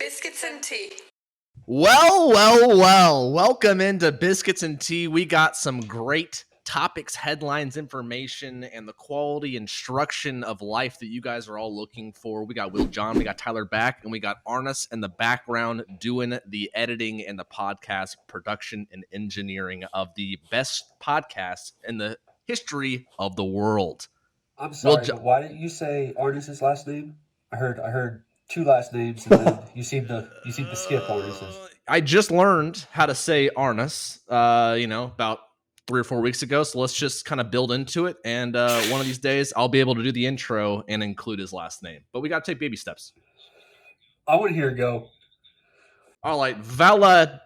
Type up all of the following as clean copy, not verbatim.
Biscuits and tea. Well. Welcome into Biscuits and Tea. We got some great topics, headlines, information, and the quality instruction of life that you guys are all looking for. We got Will John, we got Tyler back, and we got Arnis in the background doing the editing and the podcast production and engineering of the best podcast in the history of the world. I'm sorry, but why didn't you say Arnis's last name? I heard two last names, and then you seem to skip Arnis's. I just learned how to say Arnis, about 3 or 4 weeks ago. So let's just kind of build into it. And one of these days, I'll be able to do the intro and include his last name. But we got to take baby steps. I want to hear it go. All right, Valacanisius.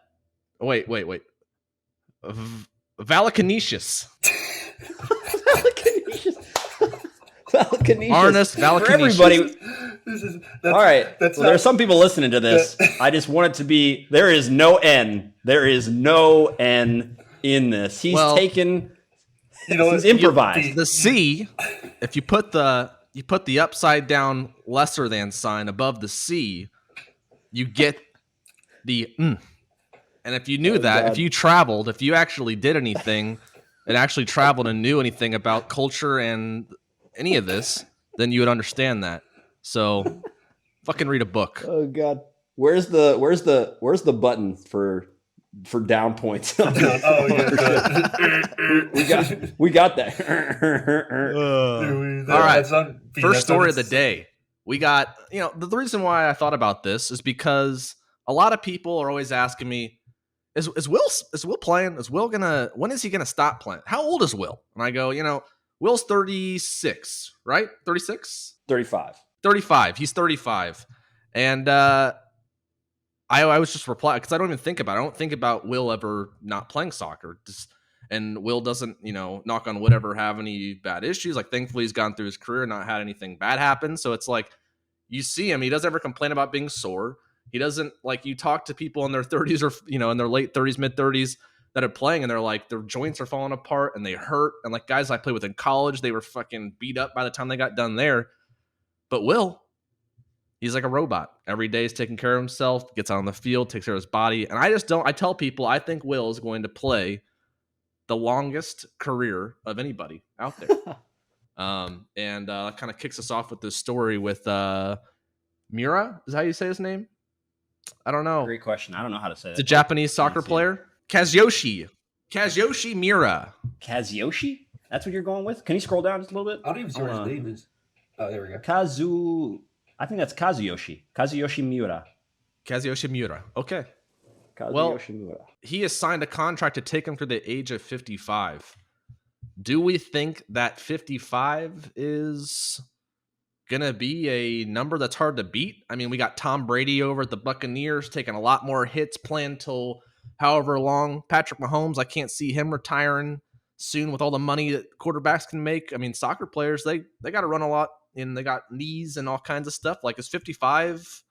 Valacanisius. Arnis Valacanisius. For everybody. All right. There are some people listening to this. I just want it to be, there is no N. There is no N in this. He's he's improvised. The C, if you put the upside down lesser than sign above the C, you get the And if you knew that, if you actually did anything and actually traveled and knew anything about culture and any of this, then you would understand that. So fucking read a book. Oh God. Where's the button for down points? We got that. All right. First story of the day. We got, the reason why I thought about this is because a lot of people are always asking me, is Will playing? When is he gonna stop playing? How old is Will? And I go, Will's 36, right? 36? 35. 35. He's 35. And I was just replying because I don't even think about it. I don't think about Will ever not playing soccer. And Will doesn't, knock on wood, ever have any bad issues. Like, thankfully, he's gone through his career and not had anything bad happen. So it's like, you see him, he doesn't ever complain about being sore. He doesn't, you talk to people in their 30s or, in their late 30s, mid 30s that are playing, and they're like, their joints are falling apart and they hurt. And like guys I played with in college, they were fucking beat up by the time they got done there. But Will, he's like a robot. Every day he's taking care of himself, gets out on the field, takes care of his body. And I tell people, I think Will is going to play the longest career of anybody out there. And that kind of kicks us off with this story with Miura. Is that how you say his name? I don't know. Great question. I don't know how to say it. The Japanese soccer player. Kazuyoshi Miura. Kazuyoshi? That's what you're going with? Can you scroll down just a little bit? I don't even see what his name is. Oh, there we go. I think that's Kazuyoshi. Kazuyoshi Miura. Kazuyoshi Miura. Okay. Miura. He has signed a contract to take him to the age of 55. Do we think that 55 is going to be a number that's hard to beat? I mean, we got Tom Brady over at the Buccaneers taking a lot more hits, playing till however long. Patrick Mahomes, I can't see him retiring soon with all the money that quarterbacks can make. I mean, soccer players, they got to run a lot, and they got knees and all kinds of stuff. Like, is 55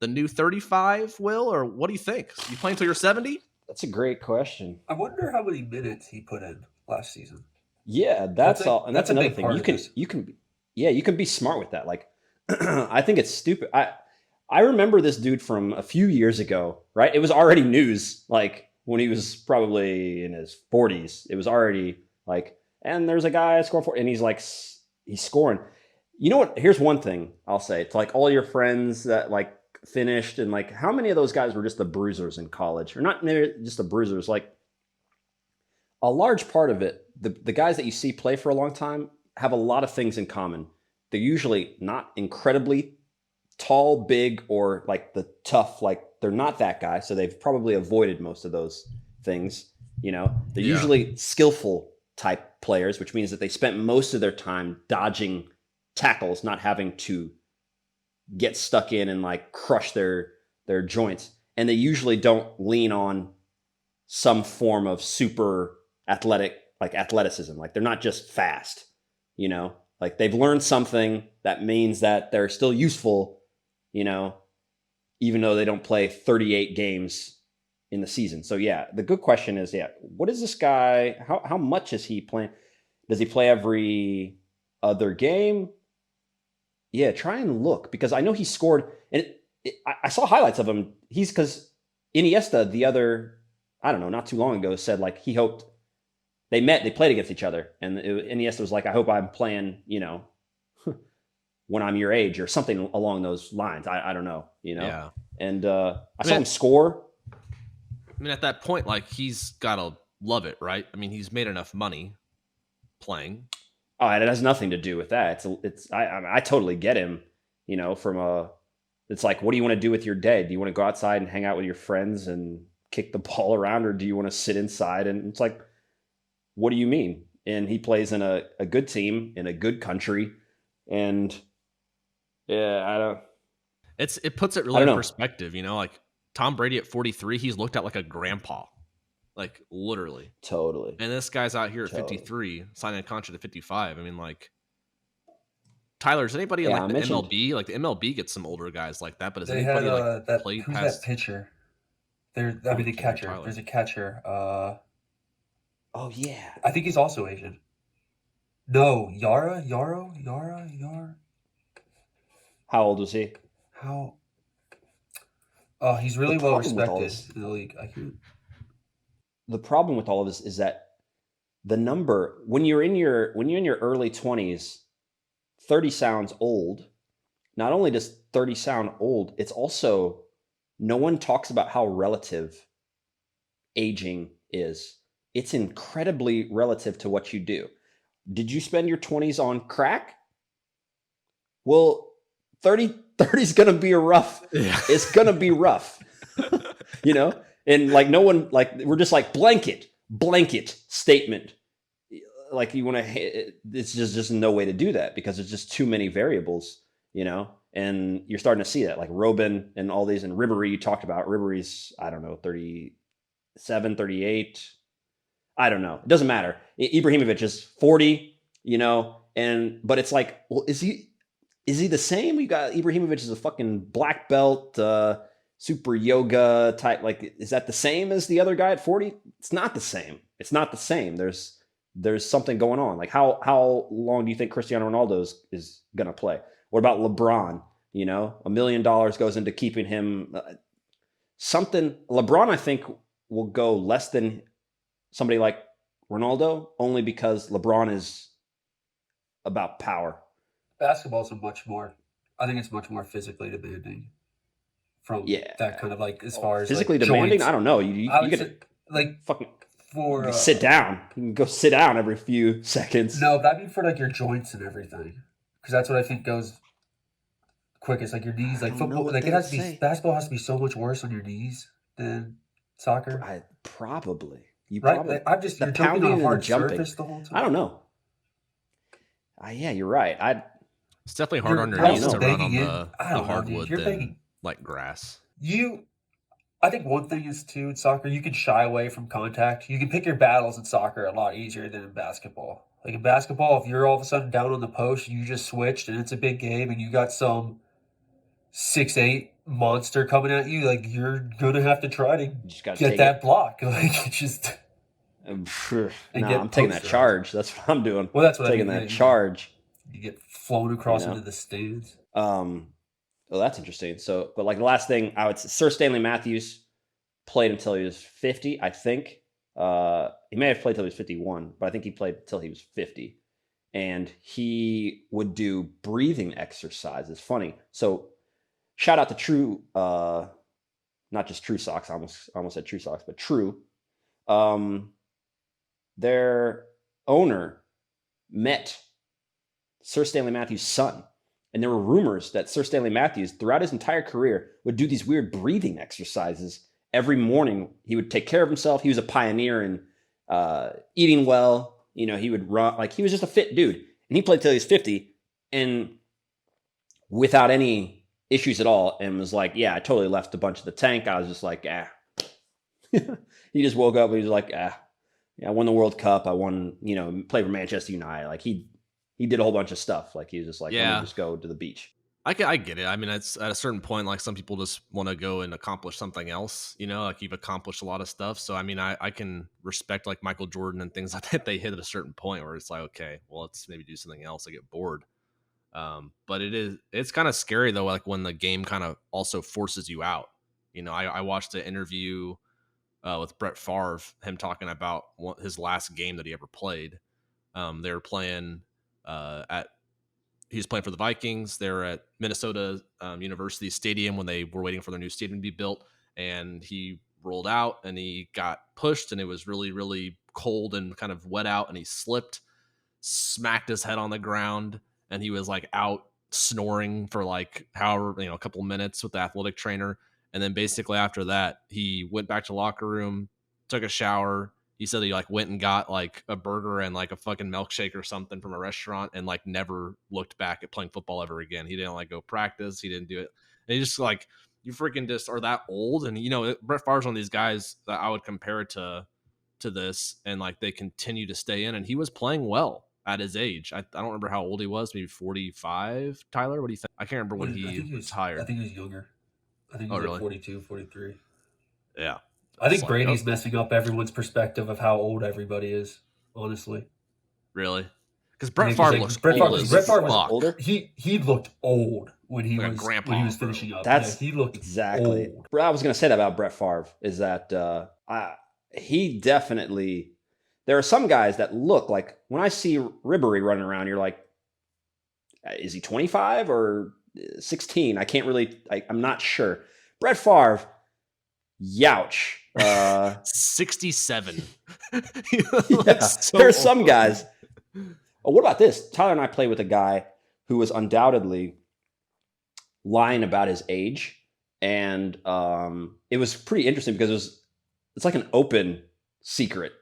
the new 35, Will? Or what do you think? You playing until you're 70? That's a great question. I wonder how many minutes he put in last season. Yeah, that's all. And that's another thing. You can be smart with that. Like, I think it's stupid. I remember this dude from a few years ago, right? It was already news, like when he was probably in his 40s. It was already like, and there's a guy scoring for, and he's scoring. You know what? Here's one thing I'll say to like all your friends that like finished, and like how many of those guys were just the bruisers in college, or not just the bruisers? Like a large part of it, the guys that you see play for a long time have a lot of things in common. They're usually not incredibly tall, big, or like the tough, like they're not that guy. So they've probably avoided most of those things. They're usually skillful type players, which means that they spent most of their time dodging tackles, not having to get stuck in and like crush their joints. And they usually don't lean on some form of super athletic, like athleticism. Like they're not just fast, like they've learned something that means that they're still useful, even though they don't play 38 games in the season. So yeah, the good question is, what is this guy? How much is he playing? Does he play every other game? Yeah, try and look, because I know he scored, and I saw highlights of him. He's because Iniesta, the other, I don't know, not too long ago, said like he hoped they played against each other, and Iniesta was like, I hope I'm playing, when I'm your age or something along those lines. I don't know, Yeah. And I saw him score. I mean, at that point, like he's gotta love it, right? I mean, he's made enough money playing. Oh, and it has nothing to do with that. I totally get him, it's like, what do you want to do with your day? Do you want to go outside and hang out with your friends and kick the ball around, or do you want to sit inside? And it's like, what do you mean? And he plays in a good team in a good country, and I don't. It puts it really in perspective, like Tom Brady at 43, he's looked at like a grandpa, like literally, totally. And this guy's out here at 53, signing a contract at 55. I mean, like. Tyler, is anybody in like the MLB? Like the MLB gets some older guys like that, but is anybody like played who's past that pitcher? The catcher. Tyler. There's a catcher. Oh yeah. I think he's also Asian. No, Yara. How old was he? Oh, he's really well respected in the league. The problem with all of this is that the number when you're in your early 20s. 30 sounds old. Not only does 30 sound old, it's also, no one talks about how relative aging is. It's incredibly relative to what you do. Did you spend your 20s on crack? Well, 30 is going to be it's going to be rough. And like no one, like we're just like blanket statement. Like you want to, it's just no way to do that because there's just too many variables, and you're starting to see that like Robin and all these, and Ribery you talked about. Ribery's, I don't know, 37, 38. I don't know. It doesn't matter. Ibrahimovic is 40, but it's like, well, is he the same? We got Ibrahimovic is a fucking black belt, super yoga type. Like, is that the same as the other guy at 40? It's not the same. There's something going on. Like how long do you think Cristiano Ronaldo is going to play? What about LeBron? $1 million goes into keeping him something. LeBron, I think, will go less than somebody like Ronaldo only because LeBron is about power. Basketball's I think it's much more physically demanding from that kind of like, as far as physically like demanding. joints. I don't know. You get like fucking for sit down. You can go sit down every few seconds. No, but I mean for like your joints and everything, because that's what I think goes quickest. Like your knees, like football, like it has to be. Basketball has to be so much worse on your knees than soccer. Probably. Like, I'm just you're jumping on a hard surface the whole time. I don't know. Yeah, you're right. It's definitely hard on your knees to run on the hardwood than like grass. I think one thing is too in soccer, you can shy away from contact. You can pick your battles in soccer a lot easier than in basketball. Like in basketball, if you're all of a sudden down on the post, you just switched and it's a big game and you got some 6'8" monster coming at you, like you're gonna have to try to get that block. Like just I'm taking that charge. That's what I'm doing. Well, that's what I'm taking that charge. You get flown across into the stands. Well, that's interesting. So, but like the last thing I would say, Sir Stanley Matthews played until he was 50, I think. He may have played until he was 51, but I think he played until he was 50. And he would do breathing exercises. Funny. So, shout out to True, not just True Socks. I almost said True Socks, but True. Their owner met Sir Stanley Matthews' son. And there were rumors that Sir Stanley Matthews, throughout his entire career, would do these weird breathing exercises. Every morning, he would take care of himself. He was a pioneer in eating well. He would run. Like, he was just a fit dude. And he played till he was 50 and without any issues at all. And was like, yeah, I totally left a bunch of the tank. I was just like, He just woke up and he was like, I won the World Cup. I won, played for Manchester United. Like, he did a whole bunch of stuff. Like, he was just like, let me just go to the beach. I get it. I mean, it's at a certain point, like some people just want to go and accomplish something else, like you've accomplished a lot of stuff. So, I mean, I can respect like Michael Jordan and things like that. They hit at a certain point where it's like, okay, well, let's maybe do something else. I get bored. But it's kind of scary though, like when the game kind of also forces you out. You know, I watched an interview with Brett Favre, him talking about his last game that he ever played. They were playing he was playing for the Vikings. They're at Minnesota University Stadium when they were waiting for their new stadium to be built, and he rolled out and he got pushed, and it was really, really cold and kind of wet out, and he slipped, smacked his head on the ground, and he was like out snoring for like however, a couple minutes with the athletic trainer. And then basically after that, he went back to the locker room, took a shower. He said he like went and got like a burger and like a fucking milkshake or something from a restaurant, and like never looked back at playing football ever again. He didn't like go practice. He didn't do it. And he just like, you freaking just are that old. And Brett Favre's one of these guys that I would compare it to this, and like they continue to stay in, and he was playing well at his age. I don't remember how old he was, maybe 45. Tyler, what do you think? I can't remember when he retired. I think he was younger. I think he was like 42, 43. Yeah. I think Brady's messing up everyone's perspective of how old everybody is, honestly. Really? Because Brett Favre looks old. Brett Favre was older. He looked old when he was finishing up. He looked exactly old. I was going to say that about Brett Favre is that he definitely. There are some guys that look like, when I see Ribery running around, you're like, is he 25 or 16? I can't really. I'm not sure. Brett Favre, youch. 67. Yeah, so there are some guys. Oh, what about this? Tyler and I played with a guy who was undoubtedly lying about his age, and it was pretty interesting because it's like an open secret.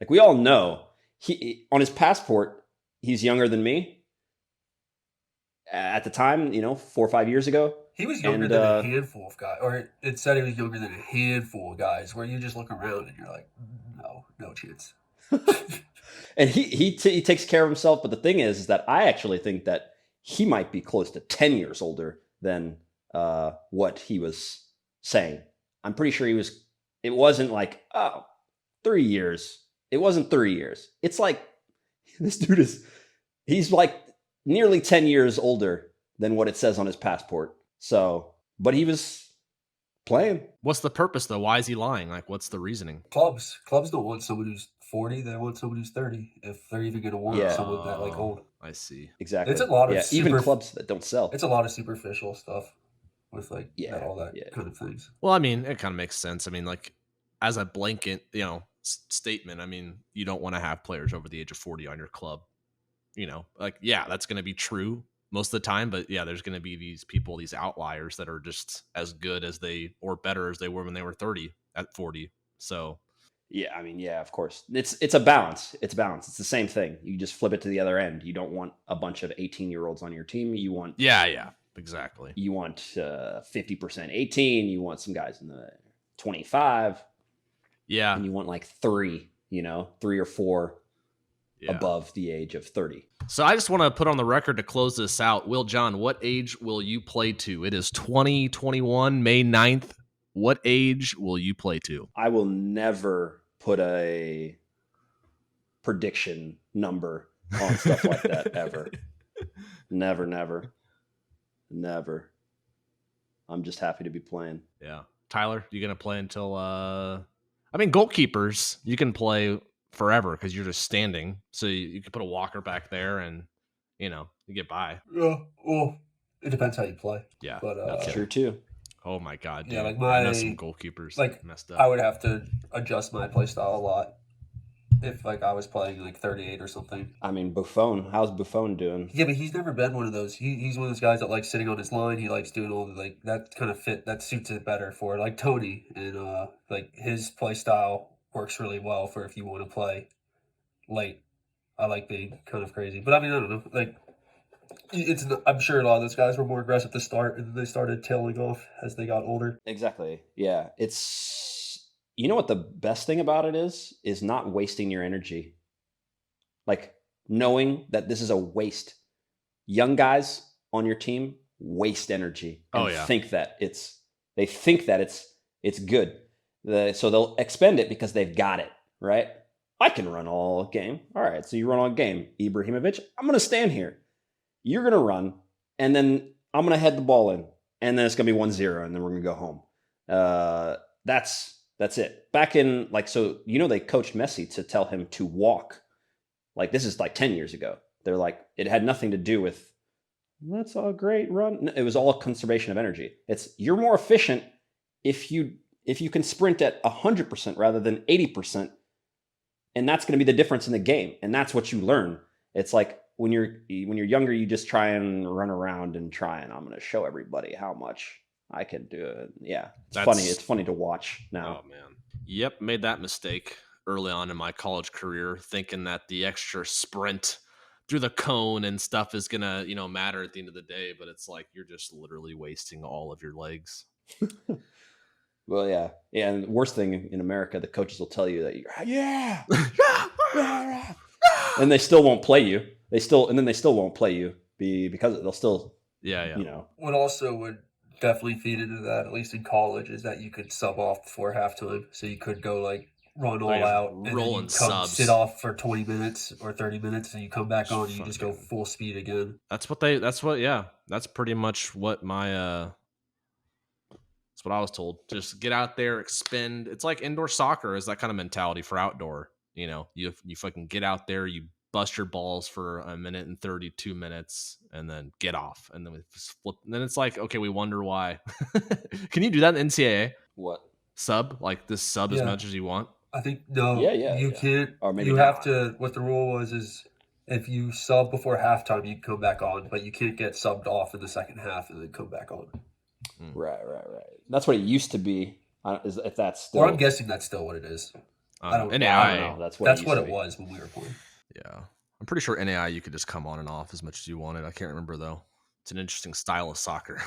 Like we all know, he on his passport he's younger than me. At the time, 4 or 5 years ago. He was younger than a handful of guys, or it said he was younger than a handful of guys, where you just look around and you're like, no chance. And he takes care of himself, but the thing is that I actually think that he might be close to 10 years older than what he was saying. I'm pretty sure it wasn't like, 3 years. It wasn't 3 years. It's like, this dude he's like nearly 10 years older than what it says on his passport. So, but he was playing. What's the purpose though? Why is he lying? Like, what's the reasoning? Clubs don't want someone who's 40. They want someone who's 30. If they're even going to want someone that like old. I see. Exactly. It's a lot of even clubs that don't sell. It's a lot of superficial stuff with like all that kind of things. Well, I mean, it kind of makes sense. I mean, like as a blanket, statement. I mean, you don't want to have players over the age of 40 on your club. That's going to be true most of the time, but there's going to be these people, these outliers that are just as good as or better as they were when they were 30 at 40. So I mean, of course it's a balance. It's balance. It's the same thing. You just flip it to the other end. You don't want a bunch of 18-year-olds on your team. You want, exactly. You want 50% 18. You want some guys in the 25. Yeah. And you want like 3 or 4 above the age of 30. So I just want to put on the record to close this out. Will John, what age will you play to? It is 2021, May 9th. What age will you play to? I will never put a prediction number on stuff like that ever. Never. I'm just happy to be playing. Yeah. Tyler, you going to play until goalkeepers, you can play forever because you're just standing. So you can put a walker back there and, you get by. Yeah. Well, it depends how you play. Yeah. But that's true too. Oh my God. Dude. Yeah. Like I know some goalkeepers messed up. I would have to adjust my play style a lot if like I was playing like 38 or something. I mean, Buffon, how's Buffon doing? Yeah, but he's never been one of those. He's one of those guys that likes sitting on his line. He likes doing all the like that kind of that suits it better for like Tony, and like his play style works really well for if you want to play late. I like being kind of crazy, but I mean, I don't know. Like, I'm sure a lot of those guys were more aggressive to start, and then they started tailing off as they got older. Exactly. Yeah, it's what the best thing about it is not wasting your energy. Like knowing that this is a waste. Young guys on your team waste energy. And think that it's good. So they'll expend it because they've got it, right? I can run all game. All right, so you run all game. Ibrahimovic, I'm going to stand here. You're going to run and then I'm going to head the ball in, and then it's going to be 1-0, and then we're going to go home. That's it. Back in so they coached Messi to tell him to walk. This is 10 years ago. They're it had nothing to do with that's a great run. It was all conservation of energy. You're more efficient if you can sprint at 100% rather than 80%, and that's going to be the difference in the game. And that's what you learn. It's when you're younger, you just try and run around and I'm going to show everybody how much I can do it. Yeah, funny. It's funny to watch now. Oh man, yep, made that mistake early on in my college career, thinking that the extra sprint through the cone and stuff is gonna matter at the end of the day, but it's you're just literally wasting all of your legs. Well, yeah, and the worst thing in America, the coaches will tell you that and they still won't play you. They still won't play you because they'll still What also would definitely feed into that, at least in college, is that you could sub off before halftime, so you could go run all out and then you come sit off for 20 minutes or 30 minutes and you come back on and you just go full speed again. That's pretty much what that's what I was told. Just get out there, expend. It's like indoor soccer is that kind of mentality for outdoor. You fucking get out there, you bust your balls for a minute and 32 minutes and then get off. And then we flip. And then it's okay, we wonder why. Can you do that in NCAA? What? Sub? This sub as much as you want? I think no. You can't. Or maybe you have to. What the rule was is if you sub before halftime, you can come back on, but you can't get subbed off in the second half and then come back on. Right. That's what it used to be. If that's still. Well, I'm guessing that's still what it is. I don't know. That's what it was when we were playing. Yeah, I'm pretty sure NAI you could just come on and off as much as you wanted. I can't remember though. It's an interesting style of soccer.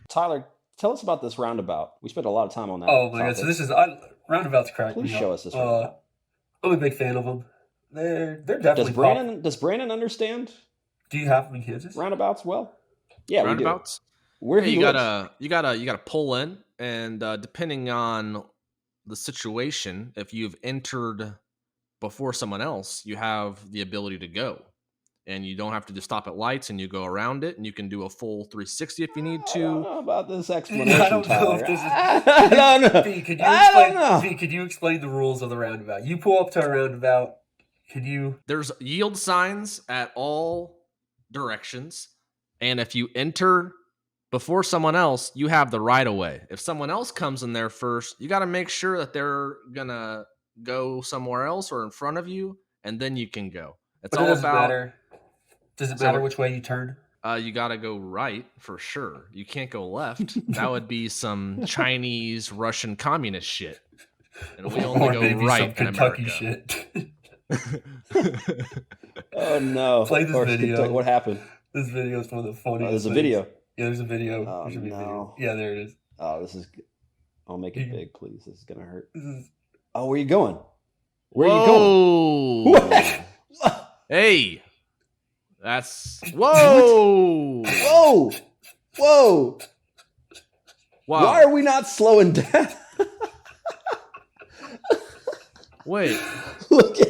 Tyler, tell us about this roundabout. We spent a lot of time on that. Oh my god! So this is roundabouts crack. Please show us this roundabout. I'm a big fan of them. They're definitely. Does Brandon understand? Do you have them in Kansas? Roundabouts? Well, yeah, roundabouts. Where you gotta pull in, and depending on the situation, if you've entered before someone else, you have the ability to go. And you don't have to just stop at lights, and you go around it, and you can do a full 360 if you need to. I don't know about this explanation, I don't know if this is... I don't know. Could you explain the rules of the roundabout? You pull up to a roundabout. Could you... There's yield signs at all directions. And if you enter before someone else, you have the right of way. If someone else comes in there first, you got to make sure that they're going to go somewhere else or in front of you, and then you can go. It's all about... Does it matter which way you turn? You got to go right for sure. You can't go left. That would be some Chinese, Russian communist shit. And we only go right in Kentucky America. Shit. Oh no! Play this video. Kentucky. What happened? This video is one of the funniest. There's a video. Yeah, there's a video. Oh, there should be no. a video. Yeah, there it is. Oh, this is. I'll make it big, please. This is gonna hurt. Oh, where are you going? Where are you going? Hey. That's whoa. Wow. Why are we not slowing down? Wait. Look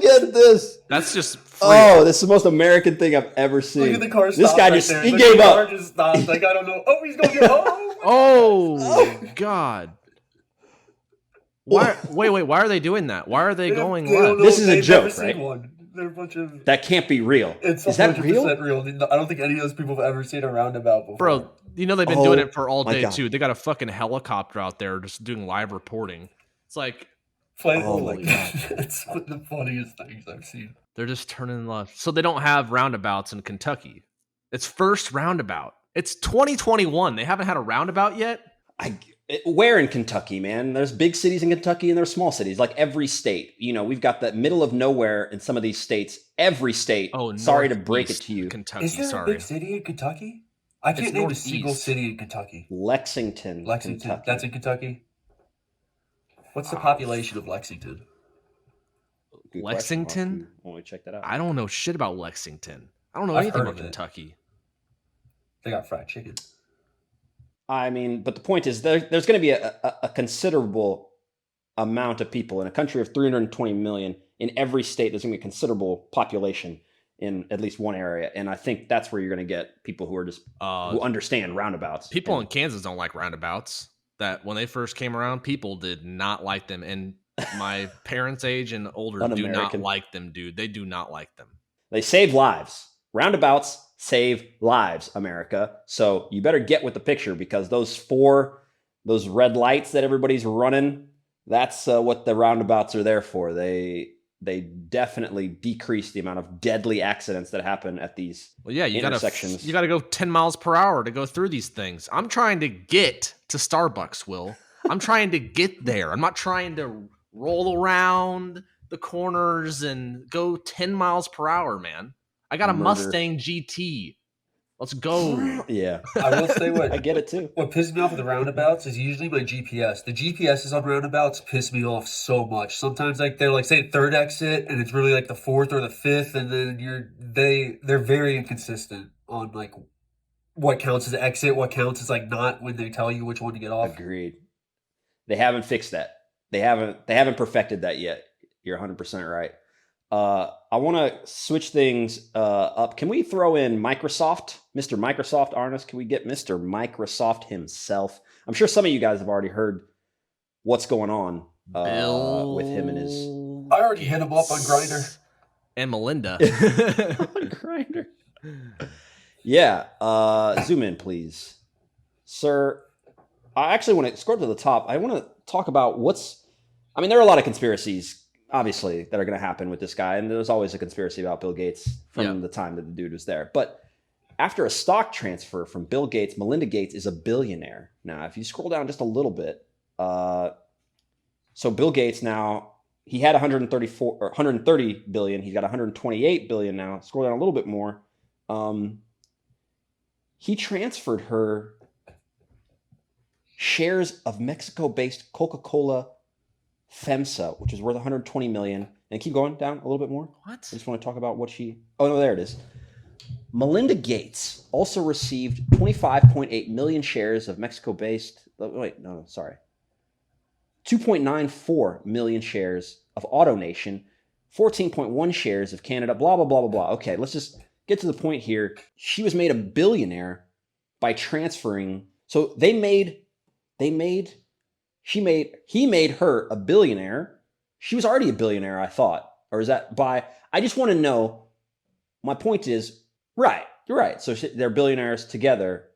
at this. That's just free. Oh, this is the most American thing I've ever seen. Look at the car stop. This guy right just there. he Look, gave the up. Car just stopped. I don't know. Oh, he's gonna get home. Oh God. Why? Wait. Why are they doing that? Why are they going left? This is a joke, never right? Seen one. They're a bunch of. That can't be real. It's is that 100% real? real? I don't think any of those people have ever seen a roundabout before. Bro, they've been doing it for all day too. They got a fucking helicopter out there just doing live reporting. It's like, it's one of the funniest things I've seen. They're just turning left. So they don't have roundabouts in Kentucky. It's first roundabout. It's 2021. They haven't had a roundabout yet. Where in Kentucky, man? There's big cities in Kentucky and there's small cities, like every state. We've got the middle of nowhere in some of these states. Every state. Oh, sorry to break it to you. Kentucky, is there a big city in Kentucky? I can't name a single city in Kentucky. Lexington. Kentucky. That's in Kentucky? What's the population of Lexington? Lexington? When we check that out. I don't know shit about Lexington. I don't know anything about Kentucky. They got fried chicken. I mean, but the point is there's going to be a considerable amount of people in a country of 320 million. In every state, there's going to be a considerable population. in at least one area. And I think that's where you're going to get people who are just who understand roundabouts. People in Kansas don't like roundabouts. That when they first came around, people did not like them. And my parents' age and older do not like them, dude. They do not like them. They save lives. Roundabouts save lives, America. So you better get with the picture, because those red lights that everybody's running, that's what the roundabouts are there for. They definitely decrease the amount of deadly accidents that happen at these intersections. You got to go 10 miles per hour to go through these things. I'm trying to get to Starbucks, Will. I'm trying to get there. I'm not trying to roll around the corners and go 10 miles per hour, man. I got a Mustang GT. Let's go. Yeah. I will say I get it too. What pisses me off with the roundabouts is usually my GPS. The GPSs on roundabouts piss me off so much. Sometimes they're like, say, third exit, and it's really like the fourth or the fifth, and then they're very inconsistent on like what counts as exit, what counts as like not when they tell you which one to get off. Agreed. They haven't fixed that. They haven't perfected that yet. You're 100% right. I want to switch things up. Can we throw in Microsoft, Mr. Microsoft, Arnis? Can we get Mr. Microsoft himself? I'm sure some of you guys have already heard what's going on with him and his. I already hit him up on Grindr and Melinda. On Grindr. Yeah. Zoom in, please, sir. I actually want to scroll to the top. I want to talk about there are a lot of conspiracies, obviously, that are going to happen with this guy. And there's always a conspiracy about Bill Gates from the time that the dude was there. But after a stock transfer from Bill Gates, Melinda Gates is a billionaire. Now, if you scroll down just a little bit, so Bill Gates now, he had 130 billion. He's got 128 billion now. Scroll down a little bit more. He transferred her shares of Mexico-based Coca-Cola FEMSA, which is worth 120 million. And keep going down a little bit more. What? I just want to talk about what oh no, there it is. Melinda Gates also received 25.8 million shares of Mexico-based, 2.94 million shares of AutoNation, 14.1 shares of Canada, blah, blah, blah, blah, blah. Okay, let's just get to the point here. She was made a billionaire by transferring. So he made her a billionaire. She was already a billionaire, I thought. Or is that I just want to know. My point is, right, you're right. So they're billionaires together.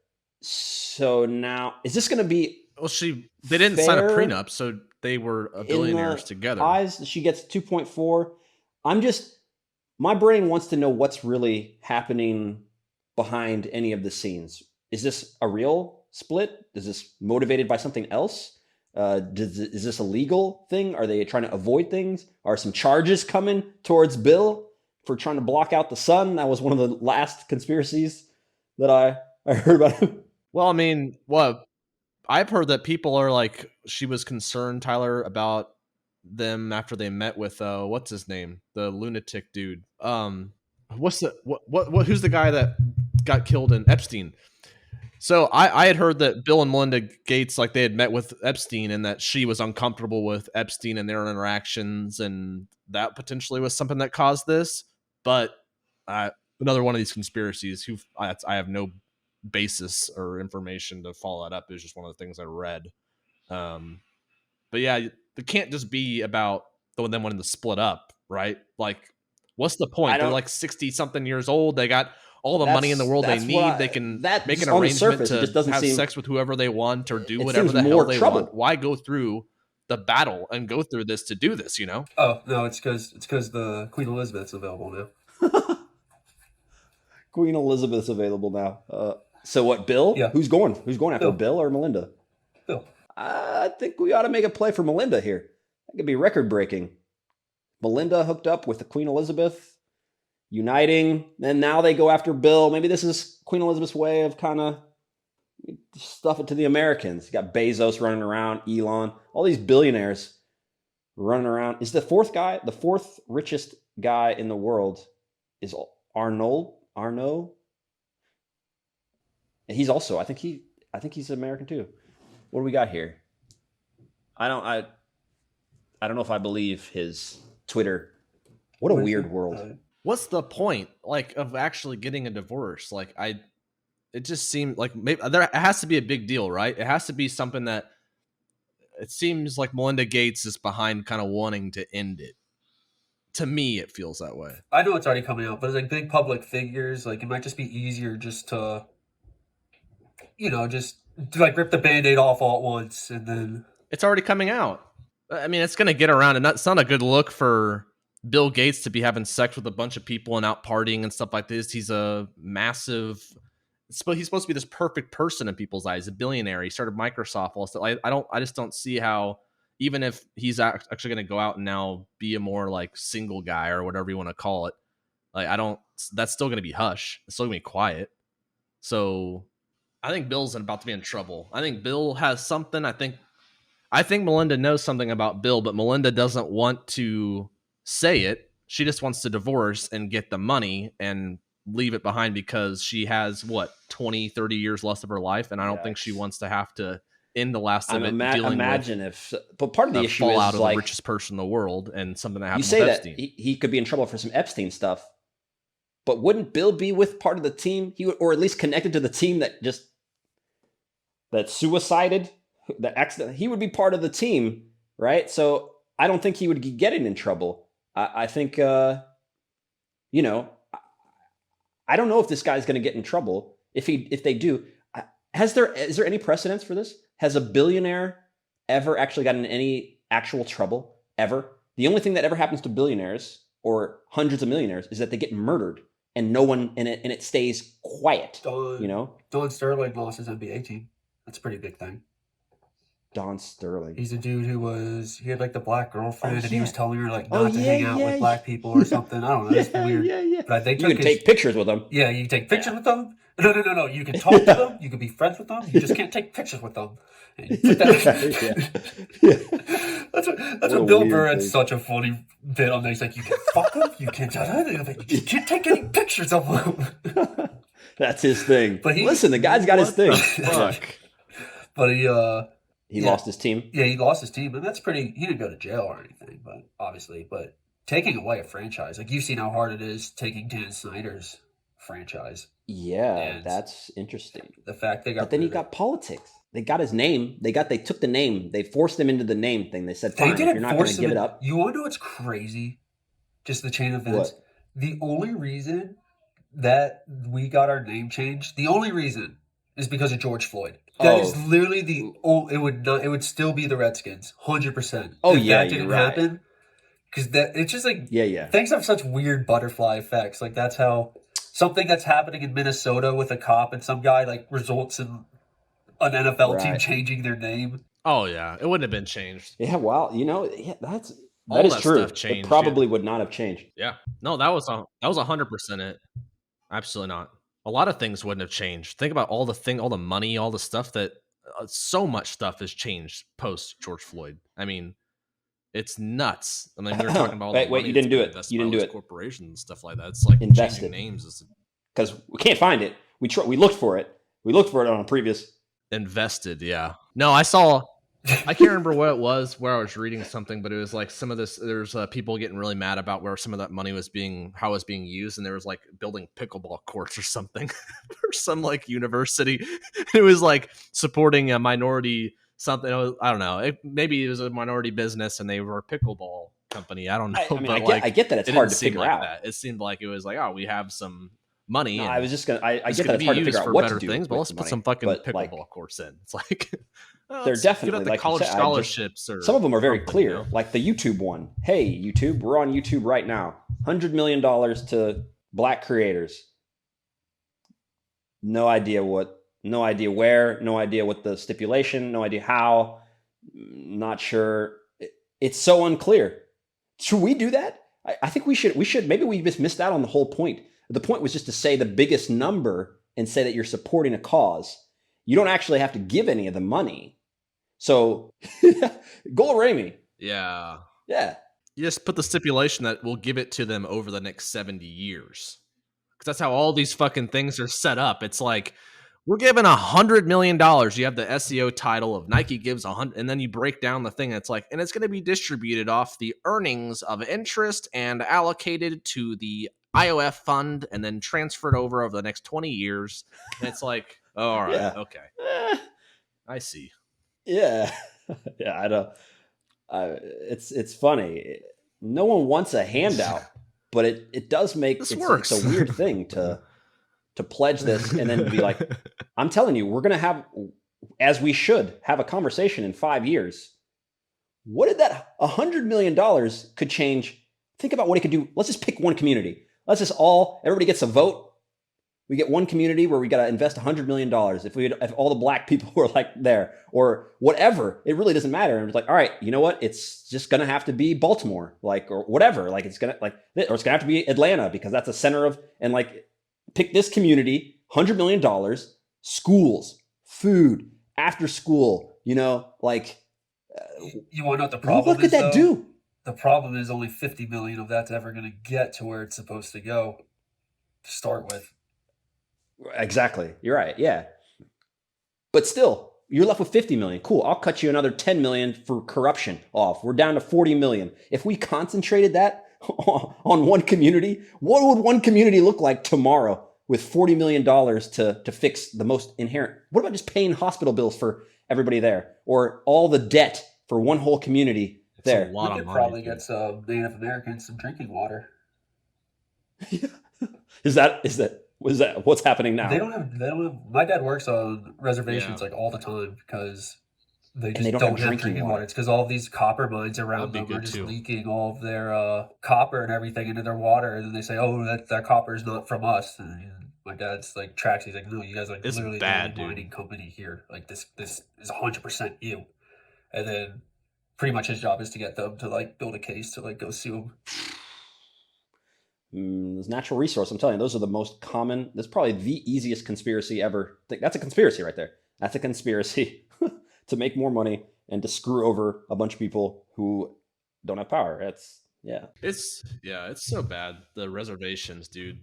So now, is this going to be Well, they didn't sign a prenup, so they were billionaires together. She gets 2.4. My brain wants to know what's really happening behind any of the scenes. Is this a real split? Is this motivated by something else? Is this a legal thing? Are they trying to avoid things? Are some charges coming towards Bill for trying to block out the sun? That was one of the last conspiracies that I heard about. Well, I've heard that people are like, she was concerned, Tyler, about them after they met with what's his name, the lunatic dude. Who's the guy that got killed in Epstein? So I had heard that Bill and Melinda Gates, like, they had met with Epstein and that she was uncomfortable with Epstein and their interactions, and that potentially was something that caused this. But another one of these conspiracies, I have no basis or information to follow that up. It was just one of the things I read. But yeah, it can't just be about them wanting to split up, right? Like, what's the point? They're like 60 something years old. They got all the money in the world they need. They can make an arrangement to have sex with whoever they want or do whatever the hell they want. Why go through the battle and go through this to do this, Oh, no, it's because the Queen Elizabeth's available now. Queen Elizabeth's available now. So what, Bill? Yeah. Who's going after Bill or Melinda? Bill. I think we ought to make a play for Melinda here. That could be record breaking. Melinda hooked up with the Queen Elizabeth, uniting, and now they go after Bill. Maybe this is Queen Elizabeth's way of kind of stuff it to the Americans. You got Bezos running around, Elon, all these billionaires running around. Is the fourth richest guy in the world is Arnault? And he's also, I think he's American too. What do we got here? I don't know if I believe his Twitter. What a weird world. what's the point, like, of actually getting a divorce? Like, it just seemed like maybe it has to be a big deal, right? It has to be something that it seems like Melinda Gates is behind, kind of wanting to end it. To me, it feels that way. I know it's already coming out, but it's like big public figures. Like, it might just be easier just to, just to like rip the Band-Aid off all at once, and then it's already coming out. I mean, it's going to get around, and it's not a good look for Bill Gates to be having sex with a bunch of people and out partying and stuff like this. He's a massive. He's supposed to be this perfect person in people's eyes, a billionaire. He started Microsoft. I just don't see how, even if he's actually going to go out and now be a more like single guy or whatever you want to call it, like that's still going to be hush. It's still going to be quiet. So I think Bill's about to be in trouble. I think Bill has something. I think Melinda knows something about Bill, but Melinda doesn't want to say it. She just wants to divorce and get the money and leave it behind because she has 20, 30 years less of her life. And I don't think she wants to have to end the last of it. But part of the issue fallout is of like the richest person in the world and something that happened you say with that Epstein. He could be in trouble for some Epstein stuff, but wouldn't Bill be with part of the team? Or at least connected to the team that suicided, the accident. He would be part of the team, right? So I don't think he would be getting in trouble. I think, I don't know if this guy's going to get in trouble. If they do, is there any precedence for this? Has a billionaire ever actually gotten in any actual trouble ever? The only thing that ever happens to billionaires or hundreds of millionaires is that they get murdered and no one and it stays quiet. Don Sterling lost his NBA team. That's a pretty big thing. Don Sterling. He's a dude he had like the black girlfriend, and he was telling her like not to hang out with black people or something. I don't know. It's weird. Yeah. But you can take pictures with them. Yeah, you can take pictures with them. No. You can talk to them. You can be friends with them. You just can't take pictures with them. That's what Bill Burr had such a funny bit on there. He's like, you can fuck them. You can't do anything. You can't take any pictures of them. That's his thing. But listen, the guy's got his thing. But he lost his team. Yeah, he lost his team, and that's pretty. He didn't go to jail or anything, but obviously, taking away a franchise, like you've seen how hard it is taking Dan Snyder's franchise. Yeah, and that's interesting. The fact they got, but then he got politics. They got his name. They took the name. They forced him into the name thing. They said, "Fine, if you're not going to give it up." You want to know what's crazy? Just the chain of events. What? The only reason that we got our name changed, the only reason, is because of George Floyd. That is literally it would still be the Redskins, 100%. If that didn't happen, because it's just like things have such weird butterfly effects. Like that's how something that's happening in Minnesota with a cop and some guy like results in an NFL team changing their name. Oh yeah, it wouldn't have been changed. Yeah, well, that is true. It probably would not have changed. Yeah, no, that was 100% it. Absolutely not. A lot of things wouldn't have changed. Think about all the money, all the stuff that so much stuff has changed post George Floyd. I mean, it's nuts. I mean, we were talking about all the money you didn't do it. You didn't do it. Corporations and stuff like that. It's like invested changing names because we can't find it. We looked for it. We looked for it on a previous invested. Yeah. No, I can't remember what it was where I was reading something, but it was like some of this, there's people getting really mad about where some of that money how it was being used. And there was like building pickleball courts or something for some like university. It was like supporting a minority something. I don't know. Maybe it was a minority business and they were a pickleball company. I don't know. I get that it's hard to figure out. That. It seemed like it was like, oh, we have some money. No, I was just going to, I get that it's hard to figure out what to do things, but let's put some fucking pickleball courts in. It's like, they're definitely like college scholarships, or some of them are very clear, like the YouTube one. Hey, YouTube, we're on YouTube right now. $100 million to black creators. No idea where, no idea what the stipulation, no idea how. Not sure. It's so unclear. Should we do that? I think we should. Maybe we just missed out on the whole point. The point was just to say the biggest number and say that you're supporting a cause. You don't actually have to give any of the money. So, Golarami. Yeah. Yeah. You just put the stipulation that we'll give it to them over the next 70 years. Because that's how all these fucking things are set up. It's like, we're giving $100 million. You have the SEO title of Nike gives 100, and then you break down the thing. And it's like, and it's going to be distributed off the earnings of interest and allocated to the IOF fund and then transfer it over the next 20 years. And it's like, oh, all right, Yeah. okay. I see. Yeah. Yeah, I don't. It's funny. No one wants a handout, but it does make This it's works. a weird thing to pledge this and then be like, I'm telling you, we're gonna have, as we should have a conversation in 5 years. What did that $100 million could change? Think about what it could do. Let's just pick one community. Let's just everybody gets a vote. We get one community where we got to invest $100 million. If all the black people were like there or whatever, it really doesn't matter. And it's like, all right, you know what? It's just going to have to be Baltimore, like, or whatever. Like it's going to or it's going to have to be Atlanta because that's the center of, and like pick this community, $100 million, schools, food, after school, like. You want to know what the problem look at that do. The problem is only 50 million of that's ever going to get to where it's supposed to go to start with. Exactly. You're right. Yeah. But still, you're left with 50 million. Cool. I'll cut you another 10 million for corruption off. We're down to 40 million. If we concentrated that on one community, what would one community look like tomorrow with $40 million to fix the most inherent? What about just paying hospital bills for everybody there or all the debt for one whole community there? A lot we of could probably money, get some Native Americans some drinking water. Is that what's happening now? They don't have. My dad works on reservations like all the time because they just don't have drinking water. It's because all of these copper mines around them are just leaking all of their copper and everything into their water, and then they say, "Oh, that copper is not from us." And my dad's like tracks. He's like, "No, you guys are literally the only mining company here. Like this is 100% you." And then pretty much his job is to get them to like build a case to like go sue them. There's natural resource. I'm telling you, those are the most common. That's probably the easiest conspiracy ever. That's a conspiracy right there. That's a conspiracy to make more money and to screw over a bunch of people who don't have power. It's so bad. The reservations, dude.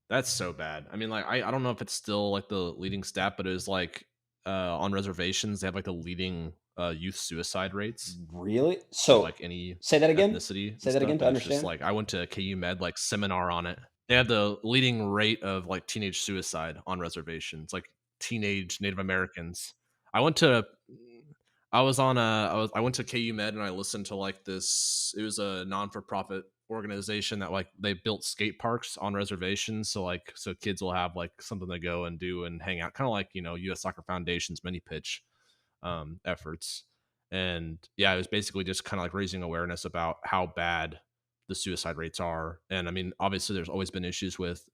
That's so bad. I mean, like, I don't know if it's still like the leading stat, but it was like on reservations they have like the leading youth suicide rates. Really? So like any say that again. Ethnicity. Say that again to understand. Just like I went to KU Med like seminar on it. They had the leading rate of like teenage suicide on reservations, like teenage Native Americans. I went to KU Med and I listened to like this. It was a non-for-profit organization that like they built skate parks on reservations, so kids will have like something to go and do and hang out, kind of like U.S. Soccer Foundation's mini pitch efforts. And yeah, it was basically just kind of like raising awareness about how bad the suicide rates are. And I mean, obviously there's always been issues with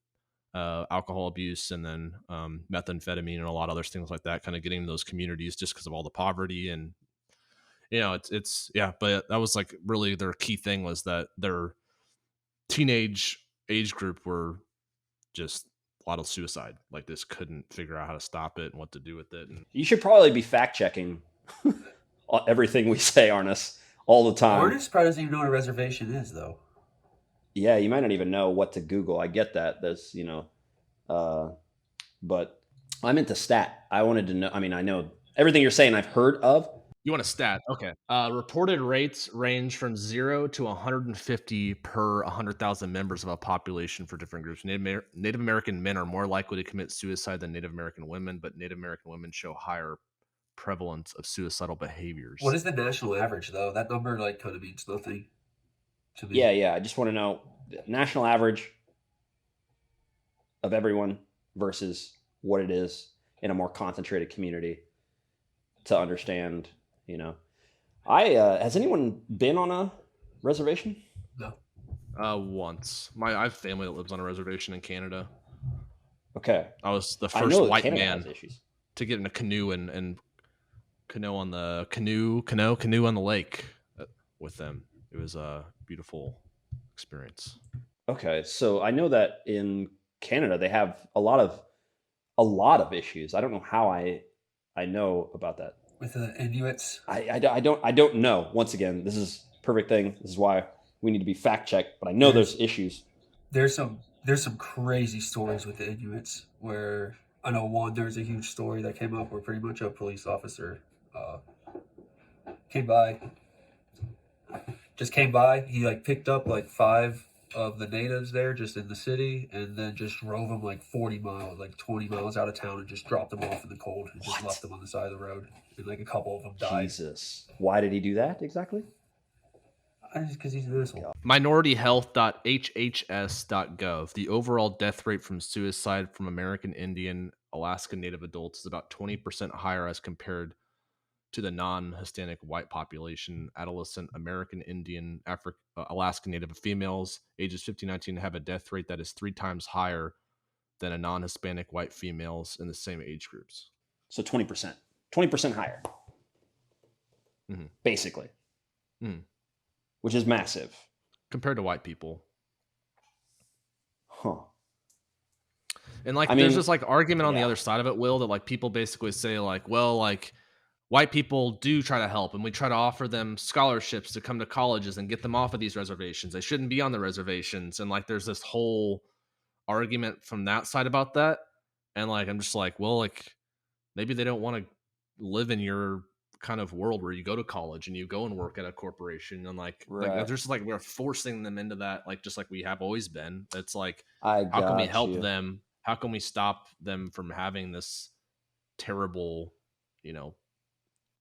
alcohol abuse and then methamphetamine and a lot of other things like that, kind of getting in those communities just because of all the poverty. And it's but that was like really their key thing, was that their teenage age group were just a lot of suicide. Like, this couldn't figure out how to stop it and what to do with it. And you should probably be fact checking everything we say, Arnis, all the time. Arnis probably doesn't even know what a reservation is, though. Yeah, you might not even know what to Google. I get that. There's, but I'm into stat. I wanted to know. I mean, I know everything you're saying I've heard of. You want a stat? Okay. Reported rates range from 0 to 150 per 100,000 members of a population for different groups. Native American men are more likely to commit suicide than Native American women, but Native American women show higher prevalence of suicidal behaviors. What is the national average, though? That number kind of means nothing to me. Yeah. I just want to know the national average of everyone versus what it is in a more concentrated community to understand. Has anyone been on a reservation? No. Once. I have family that lives on a reservation in Canada. Okay. I was the first white man to get in a canoe and canoe on the lake with them. It was a beautiful experience. Okay, so I know that in Canada they have a lot of issues. I don't know how I know about that. With the Inuits? I don't know. Once again, this is a perfect thing. This is why we need to be fact checked. But I know there's issues. There's some crazy stories with the Inuits where I know there's a huge story that came up where pretty much a police officer came by. He picked up like 5 of the natives there just in the city, and then just drove them like 40 miles, like 20 miles out of town, and just dropped them off in the cold and just left them on the side of the road. And like a couple of them died. Jesus. Why did he do that exactly? Because he's an asshole. Minorityhealth.hhs.gov. The overall death rate from suicide from American Indian, Alaska Native adults is about 20% higher as compared to the non-Hispanic white population. Adolescent American Indian, Alaska Native females ages 15 to 19 have a death rate that is 3 times higher than a non-Hispanic white females in the same age groups. So 20%. 20% higher. Basically. Which is massive. Compared to white people. Huh. And like, there's this like argument on the other side of it, Will, that like people basically say like, well, like white people do try to help and we try to offer them scholarships to come to colleges and get them off of these reservations. They shouldn't be on the reservations. And like, there's this whole argument from that side about that. And like, I'm just like, well, like maybe they don't want to live in your kind of world where you go to college and you go and work at a corporation and like there's just like we're forcing them into that, like just like we have always been. It's like, how can we help them? How can we stop them from having this terrible,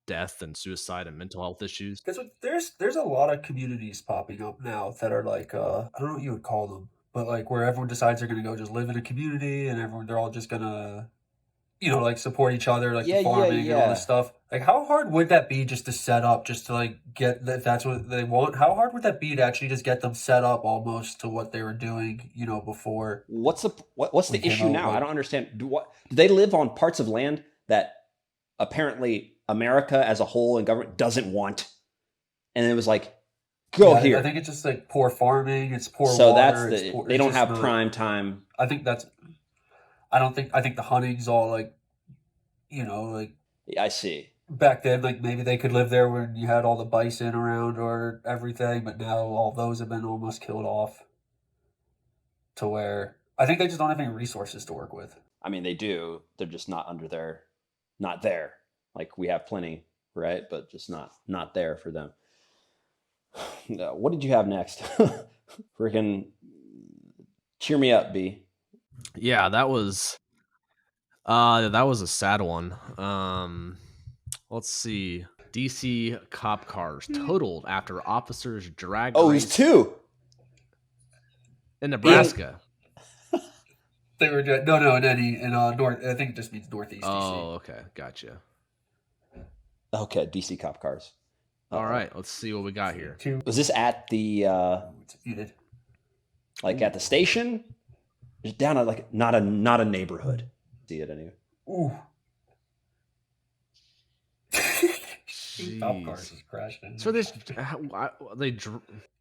death and suicide and mental health issues? There's a lot of communities popping up now that are like I don't know what you would call them, but like where everyone decides they're gonna go just live in a community and they're all just gonna like support each other, like the farming and all this stuff. Like, how hard would that be just to set up, just to like get, if that's what they want? How hard would that be to actually just get them set up almost to what they were doing, before? What's the issue now? I don't understand. Do they live on parts of land that apparently America as a whole and government doesn't want? And it was like, go here. I think it's just like poor farming. It's poor so water. That's they don't have prime time. I think the hunting's all like, I see. Back then, like maybe they could live there when you had all the bison around or everything, but now all those have been almost killed off to where I think they just don't have any resources to work with. I mean, they do. They're just not not there. Like we have plenty, right? But just not there for them. No, what did you have next? Freaking cheer me up, B. Yeah, that was a sad one. Let's see. DC cop cars totaled after officers dragged. Oh, he's 2 in Nebraska. They were in north. I think it just means northeast. Oh, okay, gotcha. Okay, DC cop cars. All right, let's see what we got here. Was this at the like at the station? Just down at like not a neighborhood. See it anyway. Ooh. Cop cars is crashing. So they in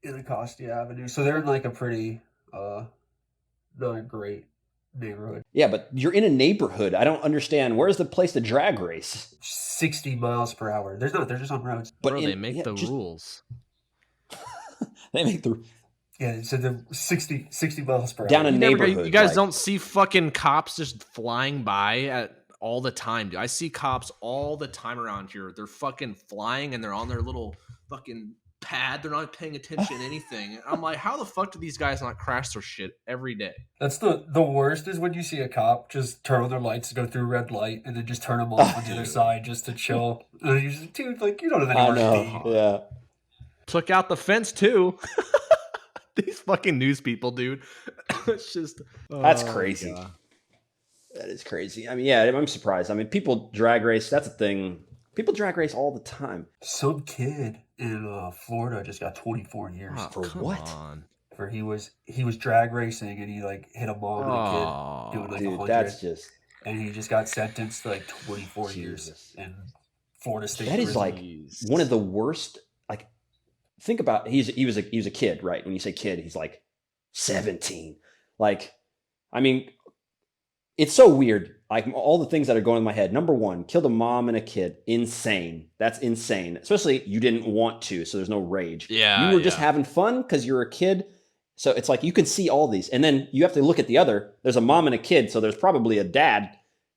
Anacostia Avenue. So they're in like a pretty not a great neighborhood. Yeah, but you're in a neighborhood. I don't understand. Where's the place to drag race? 60 miles per hour. They're just on roads. But they make the rules. They make the. Yeah, so they're 60 miles per hour. Down a neighborhood. You guys don't see fucking cops just flying by all the time, dude. I see cops all the time around here. They're fucking flying and they're on their little fucking pad. They're not paying attention to anything. I'm like, how the fuck do these guys not crash their shit every day? That's the worst is when you see a cop just turn on their lights to go through red light and then just turn them off on the other side just to chill. And you're just, dude, like, you don't have anywhere to be. Yeah. Took out the fence too. These fucking news people, dude. It's just that's crazy. God. That is crazy. I mean, yeah, I'm surprised. I mean, people drag race. That's a thing. People drag race all the time. Some kid in Florida just got 24 years. For what? For he was drag racing and he like hit a mom and a kid doing like 100. That's just. And he just got sentenced to like 24 years in Florida State. That is like one of the worst. Like, think about he was a kid, right? When you say kid, he's like 17. Like, I mean. It's so weird. Like all the things that are going in my head. Number one, killed a mom and a kid. Insane. That's insane. Especially you didn't want to, so there's no rage. Yeah. You were just having fun because you're a kid. So it's like you can see all these. And then you have to look at the other. There's a mom and a kid, so there's probably a dad.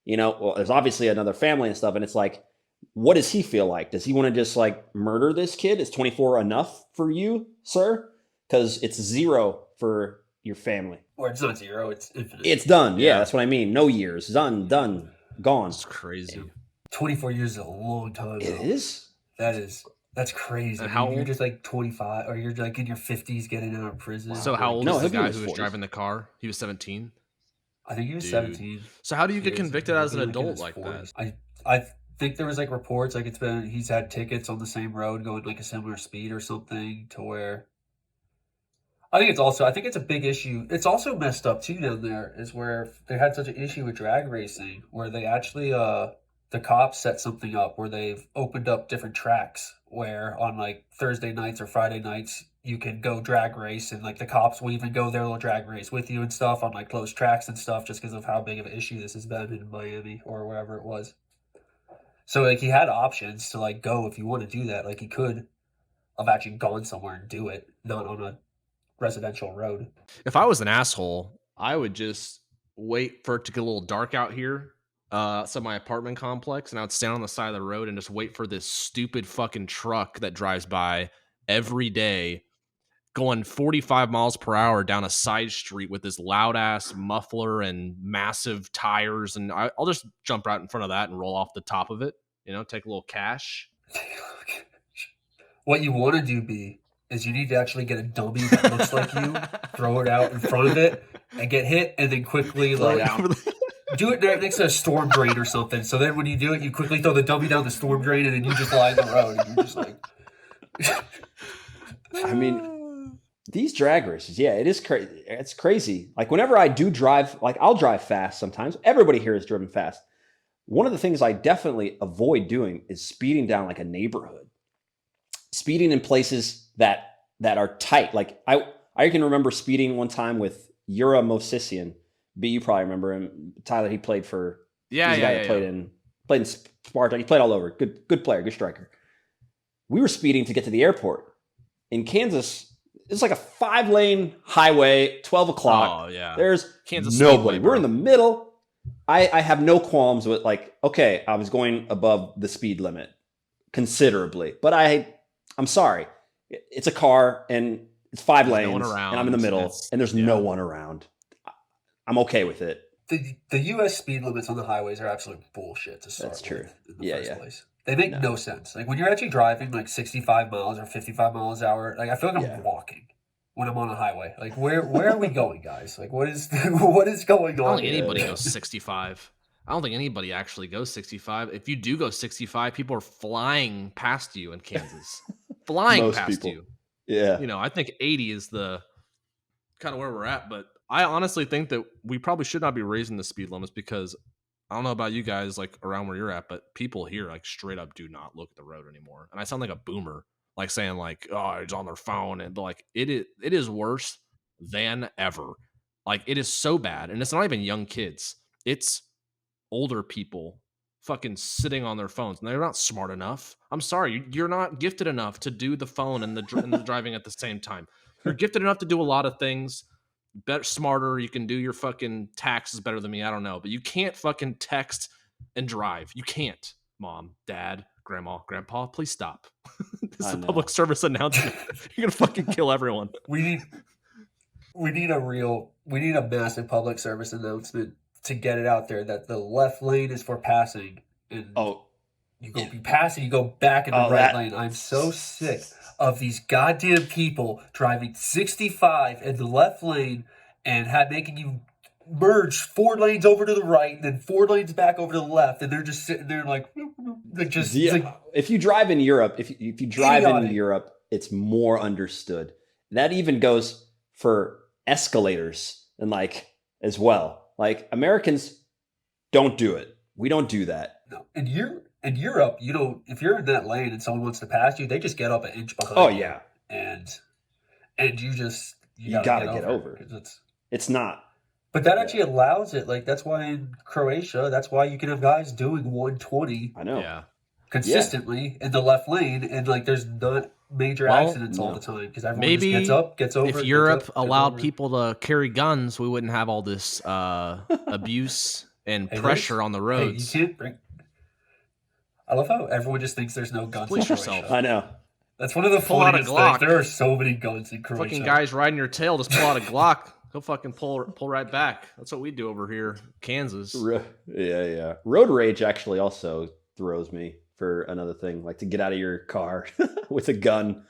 Well, there's obviously another family and stuff. And it's like, what does he feel like? Does he want to just like murder this kid? Is 24 enough for you, sir? because it's 0 for your family. Or it's not 0, it's infinite. It's done. Yeah, that's what I mean. No years. Done, gone. It's crazy. 24 years is a long time. It is? That's crazy. And how old? You're just like 25, or you're like in your 50s getting out of prison. So how old No, is the he'll be in guy his who was 40s. driving the car? He was 17. I think he was Dude. 17. So how do you get He was- convicted as an he'll be, like, in adult his like 40s. that? I think there was like reports like he's had tickets on the same road going like a similar speed or something to where I think it's a big issue. It's also messed up too down there is where they had such an issue with drag racing where they actually the cops set something up where they've opened up different tracks where on like Thursday nights or Friday nights you can go drag race and like the cops will even go their little drag race with you and stuff on like closed tracks and stuff just because of how big of an issue this has been in Miami or wherever it was. So like he had options to like go if you want to do that. Like he could have actually gone somewhere and do it, not on a residential road. If I was an asshole, I would just wait for it to get a little dark out here. So my apartment complex, and I would stand on the side of the road and just wait for this stupid fucking truck that drives by every day going 45 miles per hour down a side street with this loud ass muffler and massive tires. And I'll just jump right in front of that and roll off the top of it, take a little cash. What you want to do, B, is you need to actually get a dummy that looks like you, throw it out in front of it, and get hit, and then quickly like do it next to a storm drain or something. So then when you do it, you quickly throw the dummy down the storm drain, and then you just lie in the road, and you're just like. I mean, these drag races, yeah, it is crazy. It's crazy. Like whenever I do drive, like I'll drive fast sometimes. Everybody here has driven fast. One of the things I definitely avoid doing is speeding down like a neighborhood. Speeding in places that are tight. Like I can remember speeding one time with Yura Mosisian. B, you probably remember him. Tyler, he played for played in Sparta. He played all over. Good player, good striker. We were speeding to get to the airport. In Kansas, it's like a 5-lane highway, 12 o'clock. Oh, yeah. There's Kansas nobody. Speedway, We're in the middle. I have no qualms with like, okay, I was going above the speed limit considerably. But I'm sorry. It's a car and it's 5 lanes and I'm in the middle and there's no one around. I'm okay with it. The U.S. speed limits on the highways are absolute bullshit to start That's true. with in the first place. They make no sense. Like when you're actually driving like 65 miles or 55 miles an hour, like I feel like I'm walking when I'm on a highway. Like where are we going, guys? Like what is going on? I don't think anybody goes 65. I don't think anybody actually goes 65. If you do go 65, people are flying past you in Kansas. Flying Most past people. you. Yeah. I think 80 is the kind of where we're at, but I honestly think that we probably should not be raising the speed limits because I don't know about you guys, like around where you're at, but people here like straight up do not look at the road anymore. And I sound like a boomer, like saying like, oh, it's on their phone. And but like it is worse than ever. Like it is so bad. And it's not even young kids. It's older people fucking sitting on their phones and they're not smart enough. I'm sorry. You're not gifted enough to do the phone and the driving at the same time. You're gifted enough to do a lot of things. Better, smarter. You can do your fucking taxes better than me. I don't know, but you can't fucking text and drive. You can't. Mom, dad, grandma, grandpa, please stop. This is a public service announcement. You're gonna fucking kill everyone. We need a massive public service announcement to get it out there that the left lane is for passing. And you go be passing, you go back in the right lane. I'm so sick of these goddamn people driving 65 in the left lane and making you merge 4 lanes over to the right, then 4 lanes back over to the left, and they're just sitting there like just. Like, if you drive in Europe, if you drive in Europe, it's more understood. That even goes for escalators and like as well. Like Americans don't do it. We don't do that. No, in Europe, you don't. If you're in that lane and someone wants to pass you, they just get up an inch behind. Oh yeah, and you gotta get over. It's not. But that actually allows it. Like that's why in Croatia, that's why you can have guys doing 120. I know. Yeah. Consistently in the left lane, and like there's not major accidents all the time because everyone maybe just gets up, gets over. If Europe allowed people to carry guns, we wouldn't have all this abuse and pressure on the roads. You can't bring. I love how everyone just thinks there's no guns. Police yourself. I know. That's one of the Pull out a funniest Glock. things. There are so many guns in Croatia. Fucking guys riding your tail, just pull out a Glock. He'll fucking pull right back. That's what we do over here, Kansas. Yeah. Road rage actually also throws me for another thing, like to get out of your car with a gun.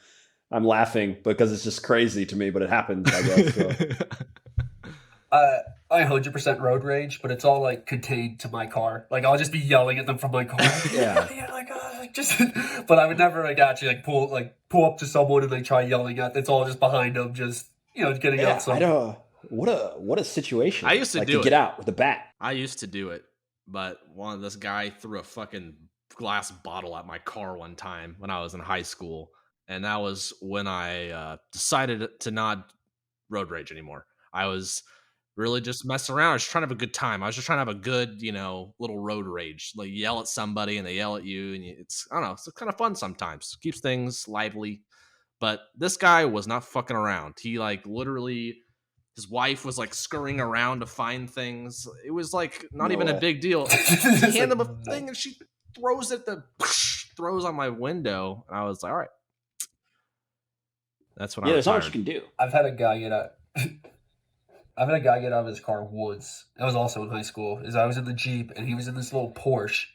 I'm laughing because it's just crazy to me, but it happens, I guess. So. I 100% road rage, but it's all like contained to my car. Like I'll just be yelling at them from my car. But I would never like actually like pull up to someone and like try yelling at. It's all just behind them, just getting out. Some. I don't. What a situation! I used to do get out with a bat. I used to do it, but this guy threw a fucking glass bottle at my car one time when I was in high school, and that was when I decided to not road rage anymore. I was really just messing around. I was trying to have a good time. I was just trying to have a good, little road rage. Like yell at somebody and they yell at you, and it's I don't know. It's kind of fun sometimes. Keeps things lively. But this guy was not fucking around. He like literally. His wife was like scurrying around to find things. It was like not even a big deal. He handed him a thing and she throws on my window. And I was like, all right. That's what I was. There's not much you can do. I've had a guy get out of his car once. That was also in high school. I was in the Jeep and he was in this little Porsche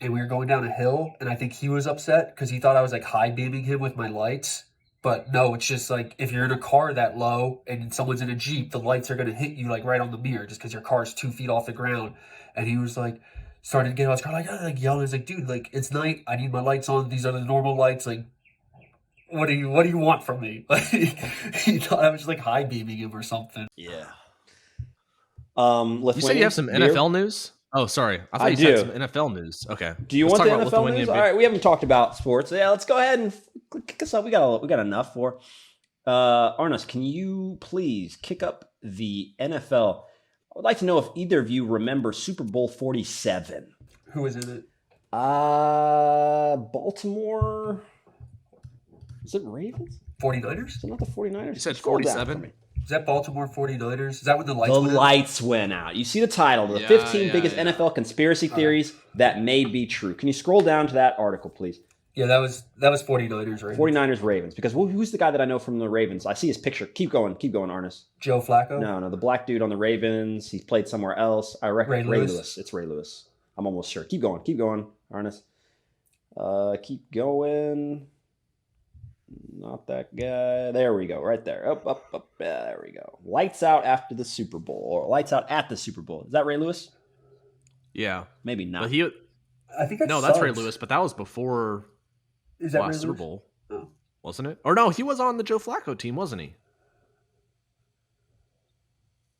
and we were going down a hill and I think he was upset because he thought I was like high beaming him with my lights. But no, it's just like if you're in a car that low and someone's in a Jeep, the lights are going to hit you like right on the mirror just because your car's 2 feet off the ground. And he was like, started to get out of his car like yelling. He's like, dude, like it's night. I need my lights on. These are the normal lights. Like, what do you want from me? Like he thought I was just like high beaming him or something. Yeah. You said you have some NFL news? Oh, sorry. I thought you had some NFL news. Okay. Do you want the NFL news? All right, we haven't talked about sports. Yeah, let's go ahead and kick us up. We got enough for. Arnas, can you please kick up the NFL? I would like to know if either of you remember Super Bowl 47. Who was in it? Baltimore. Is it Ravens? 49ers? Is it not the 49ers? You said 47? Is that Baltimore 49ers? Is that when the lights went out? The lights went out. You see the title, the 15 biggest NFL conspiracy theories that may be true. Can you scroll down to that article, please? Yeah, that was 49ers Ravens. 49ers Ravens. Because who's the guy that I know from the Ravens? I see his picture. Keep going, Arnis. Joe Flacco? No, the black dude on the Ravens. He's played somewhere else. I reckon Ray Lewis. It's Ray Lewis. I'm almost sure. Keep going, Arnis. Keep going. Not that guy. There we go. Right there. Up. There we go. Lights out after the Super Bowl, or lights out at the Super Bowl. Is that Ray Lewis? Yeah, maybe not. But I think that's Ray Lewis. But that was before last Super Bowl, wasn't it? Or no, he was on the Joe Flacco team, wasn't he?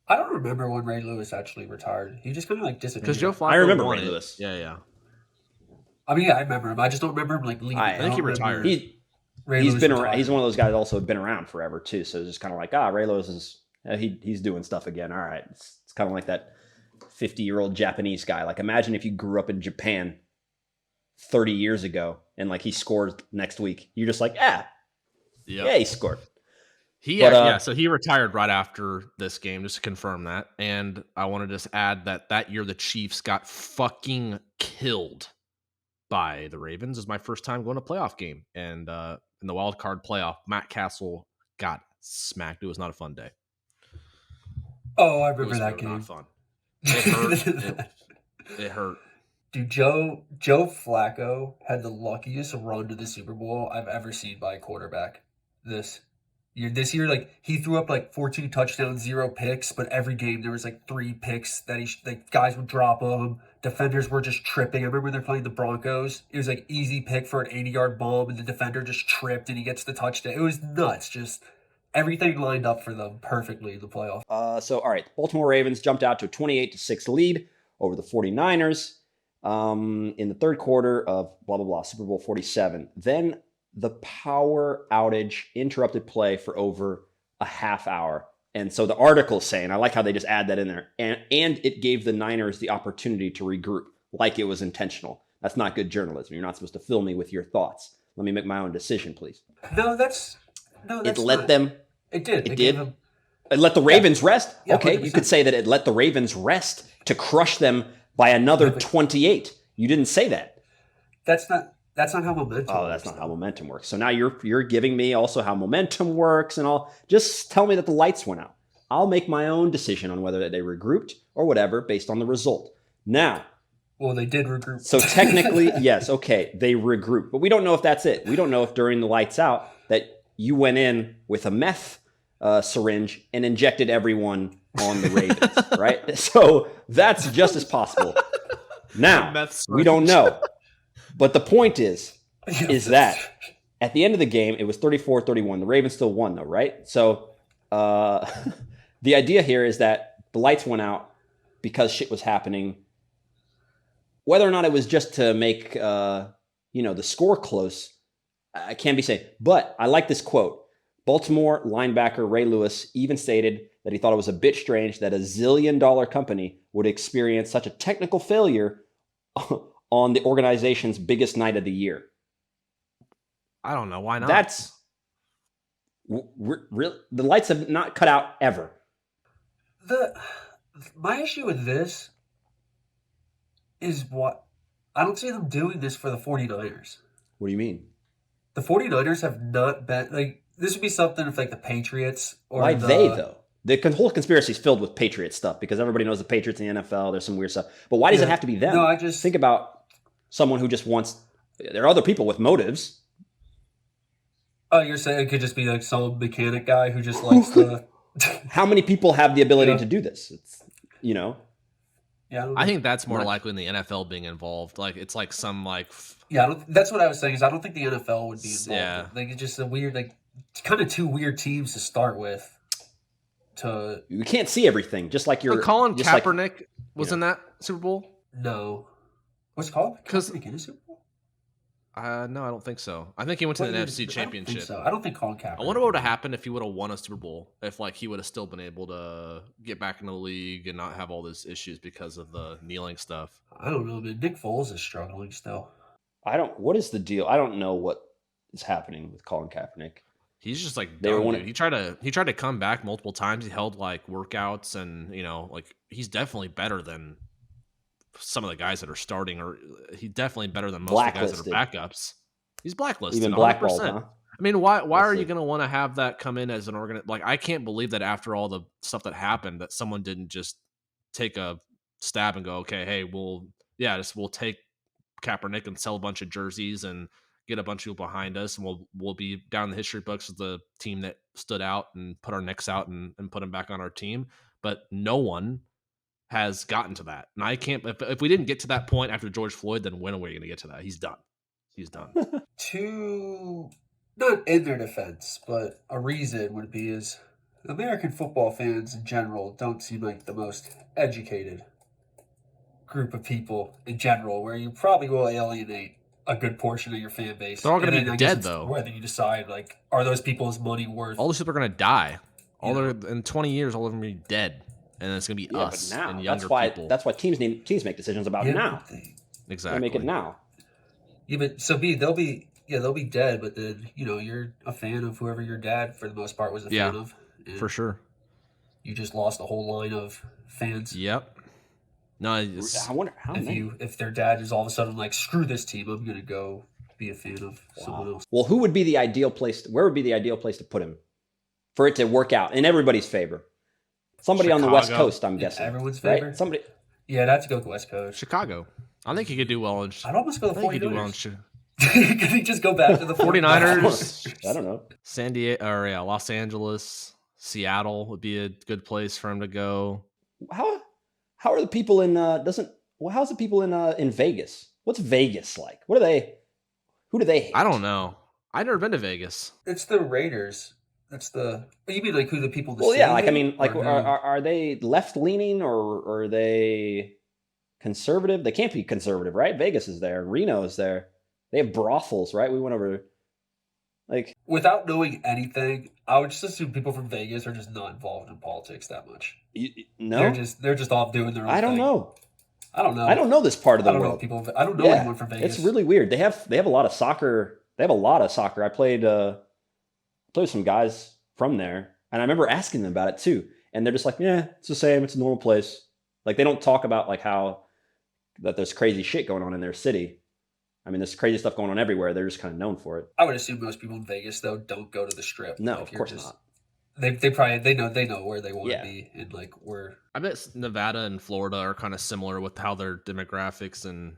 I don't remember when Ray Lewis actually retired. He just kind of like disappeared. Because Joe Flacco, I remember Ray Lewis. Yeah. I mean, yeah, I remember him. I just don't remember him like leaving. I think he retired. He's been around. He's one of those guys also been around forever too. So it's just kind of like, Ray Lewis is he's doing stuff again. All right, it's kind of like that 50-year-old Japanese guy. Like imagine if you grew up in Japan 30 years ago and like he scores next week. You're just like, yeah, he scored. So he retired right after this game, just to confirm that. And I want to just add that year the Chiefs got fucking killed by the Ravens. It was my first time going to a playoff game. And in the wild card playoff, Matt Castle got smacked. It was not a fun day. Oh, I remember that game. Not fun. It hurt. It hurt. Dude, Joe Flacco had the luckiest run to the Super Bowl I've ever seen by a quarterback. This year, like he threw up like 14 touchdowns, 0 picks, but every game there was like 3 picks that guys would drop them. Defenders were just tripping. I remember they're playing the Broncos. It was like easy pick for an 80-yard bomb, and the defender just tripped and he gets the touchdown. It was nuts. Just everything lined up for them perfectly in the playoff. So all right, Baltimore Ravens jumped out to a 28-6 lead over the 49ers in the third quarter of blah blah blah Super Bowl 47. Then the power outage interrupted play for over a half hour. And so the article's saying, I like how they just add that in there, and it gave the Niners the opportunity to regroup like it was intentional. That's not good journalism. You're not supposed to fill me with your thoughts. Let me make my own decision, please. It let them. It did. It did. It let the Ravens rest. Yeah, okay, 100%. You could say that it let the Ravens rest to crush them by another 28. You didn't say that. That's not. That's not how momentum works. Oh, that's not how momentum works. So now you're giving me also how momentum works and all. Just tell me that the lights went out. I'll make my own decision on whether they regrouped or whatever based on the result. Now, well, they did regroup. So technically, yes, okay, they regrouped. But we don't know if that's it. We don't know if during the lights out that you went in with a meth syringe and injected everyone on the Ravens, right? So that's just as possible. Now, we don't know. But the point is that at the end of the game, it was 34-31. The Ravens still won, though, right? So the idea here is that the lights went out because shit was happening. Whether or not it was just to make the score close, I can't be saying. But I like this quote. Baltimore linebacker Ray Lewis even stated that he thought it was a bit strange that a zillion-dollar company would experience such a technical failure on the organization's biggest night of the year. I don't know. Why not? That's real. The lights have not cut out ever. My issue with this is what I don't see them doing this for the 49ers. What do you mean? The 49ers have not been like this would be something if like the Patriots or why they though? The whole conspiracy is filled with Patriot stuff because everybody knows the Patriots in the NFL. There's some weird stuff. But why does it have to be them? No, I just think about someone who just wants. There are other people with motives. Oh, you're saying it could just be like some mechanic guy who just likes to. How many people have the ability to do this? It's Yeah, I think that's more likely in the NFL being involved. Like it's like some like. That's what I was saying. Is I don't think the NFL would be involved. Yeah, like it's just a weird, like kind of two weird teams to start with. You can't see everything, just like you're. Colin Kaepernick was in that Super Bowl. No, what's it called? Because in a Super Bowl. No, I don't think so. I think he went to the NFC Championship. I don't think Colin Kaepernick. I wonder what would have happened if he would have won a Super Bowl. If like he would have still been able to get back in the league and not have all these issues because of the kneeling stuff. I don't know, man. Nick Foles is struggling still. What is the deal? I don't know what is happening with Colin Kaepernick. He's just like dumb, dude. He tried to come back multiple times. He held like workouts and like he's definitely better than some of the guys that are starting, or he's definitely better than most of the guys that are backups. He's blacklisted. Even blackballed, huh? I mean, why are you going to want to have that come in as an like I can't believe that after all the stuff that happened that someone didn't just take a stab and go, okay, hey, we'll take Kaepernick and sell a bunch of jerseys and get a bunch of people behind us, and we'll be down the history books as the team that stood out and put our necks out and put them back on our team. But no one has gotten to that. And I can't, if we didn't get to that point after George Floyd, then when are we going to get to that? He's done. Not in their defense, but a reason would be is American football fans in general don't seem like the most educated group of people in general, where you probably will alienate a good portion of your fan base. They're all going to be dead, though. Whether you decide, like, are those people's money worth? All those people are going to die. In 20 years, all of them are going to be dead. And it's going to be us but now, and younger people. That's why teams make decisions about now. Exactly. They make it now. Even so, they'll be dead. But then you're a fan of whoever your dad for the most part was a fan of. For sure. You just lost a whole line of fans. Yep. No, I wonder how if their dad is all of a sudden like, screw this team, I'm going to go be a fan of someone else. Well, who would be the ideal place? Where would be the ideal place to put him for it to work out in everybody's favor? Somebody Chicago. on the West Coast, I'm guessing. Everyone's favor? Right? Somebody. Yeah, I'd have to go with West Coast. Chicago. I think he could do well in I'd almost go to the 49ers. Could he just go back to the 49ers? I don't know. San Diego, or Los Angeles, Seattle would be a good place for him to go. How are the people in how's the people in Vegas? What's Vegas like? Who do they hate? I don't know. I've never been to Vegas. It's the Raiders. You mean like who the people? Well, yeah, like I mean, like are they left leaning or are they conservative? They can't be conservative, right? Vegas is there, Reno is there. They have brothels, right? We went over. Like, without knowing anything, I would just assume people from Vegas are just not involved in politics that much. No, they're just off doing their own thing. I don't know. I don't know this part of the world. I don't know anyone from Vegas. It's really weird. They have a lot of soccer. They have a lot of soccer. I played with some guys from there, and I remember asking them about it too. And they're just like, yeah, it's the same. It's a normal place. Like, they don't talk about like how that there's crazy shit going on in their city. I mean, there's crazy stuff going on everywhere. They're just kind of known for it. I would assume most people in Vegas though don't go to the Strip. No, of course not. They probably know where they want to be and like where. I bet Nevada and Florida are kind of similar with how their demographics and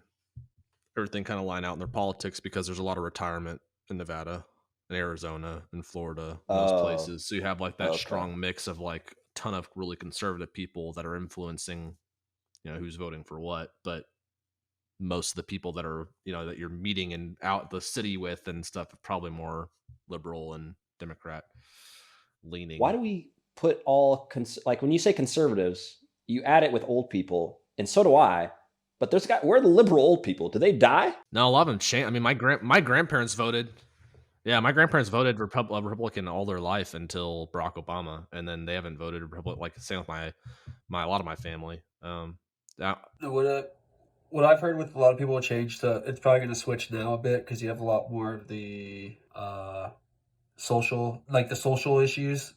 everything kind of line out in their politics, because there's a lot of retirement in Nevada and Arizona and Florida, those places. So you have like that strong mix of like a ton of really conservative people that are influencing, who's voting for what, but most of the people that are, that you're meeting and out the city with and stuff are probably more liberal and Democrat leaning. Why do we put all like when you say conservatives, you add it with old people, and so do I. But where are the liberal old people? Do they die? No, a lot of them. I mean, my grandparents voted. Yeah, my grandparents voted Republican all their life until Barack Obama, and then they haven't voted Republican. Like same with a lot of my family. What I've heard with a lot of people change to, it's probably going to switch now a bit because you have a lot more of the social issues.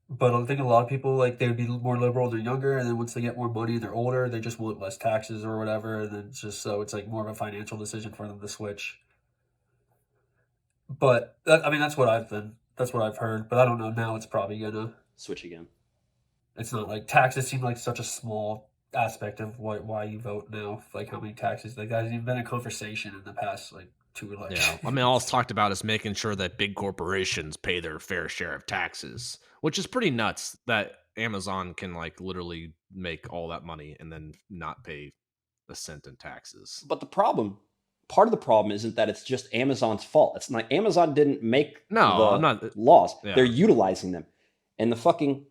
But I think a lot of people, like, they would be more liberal when they're younger, and then once they get more money and they're older, they just want less taxes or whatever, and then it's like more of a financial decision for them to switch. But that's what I've heard. But I don't know. Now it's probably gonna switch again. It's not like taxes seem like such a small aspect of why you vote now. Like how many taxes? Like that hasn't even been a conversation in the past like 2 elections. Yeah, I mean, all it's talked about is making sure that big corporations pay their fair share of taxes, which is pretty nuts. That Amazon can like literally make all that money and then not pay a cent in taxes. But part of the problem isn't that it's just Amazon's fault. It's like Amazon didn't make laws. Yeah. They're utilizing them. And the fucking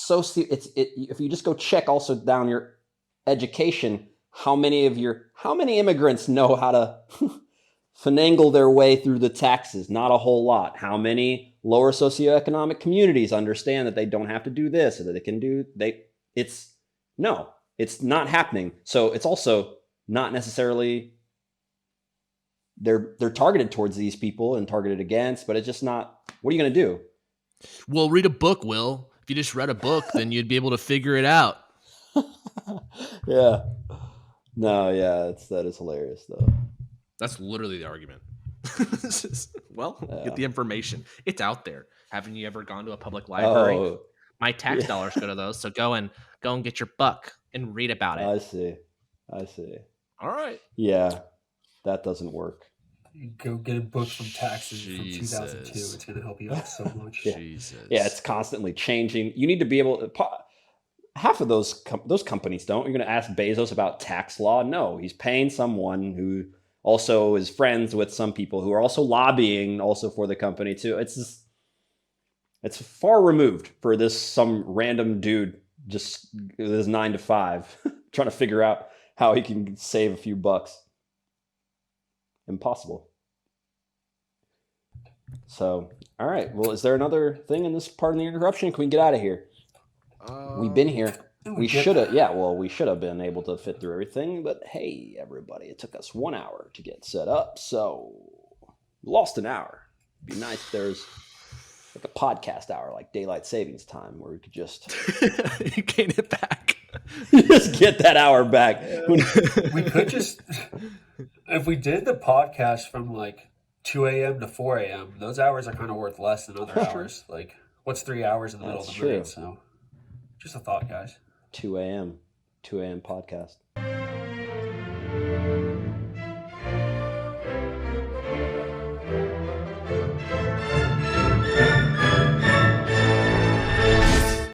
if you just go check also down your education, how many immigrants know how to finagle their way through the taxes? Not a whole lot. How many lower socioeconomic communities understand that they don't have to do this or that they can do it's not happening. So it's also not necessarily they're targeted towards these people and targeted against, but it's just not. What are you going to do? Well, read a book, Will. If you just read a book, then you'd be able to figure it out. Yeah. No, yeah, that is hilarious, though. That's literally the argument. Get the information. It's out there. Haven't you ever gone to a public library? Oh, my tax dollars go to those, so go and get your book and read about it. I see. All right. Yeah, that doesn't work. You go get a book from taxes from 2002. It's going to help you out so much. Jesus. Yeah, it's constantly changing. You need to be able to. Half of those companies don't. You're going to ask Bezos about tax law? No, he's paying someone who also is friends with some people who are also lobbying also for the company too. It's far removed for some random dude just with his 9 to 5 trying to figure out how he can save a few bucks. Impossible. So, all right. Well, is there another thing in this part of the interruption? Can we get out of here? We've been here. We should have been able to fit through everything, but hey, everybody, it took us 1 hour to get set up, so we lost an hour. It'd be nice if there's like a podcast hour, like daylight savings time, where we could just gain it back. Just get that hour back. We could just, if we did the podcast from like 2 a.m. to 4 a.m., those hours are kind of worth less than other hours. Like, what's 3 hours in the middle of the night? So, just a thought, guys. 2 a.m. podcast.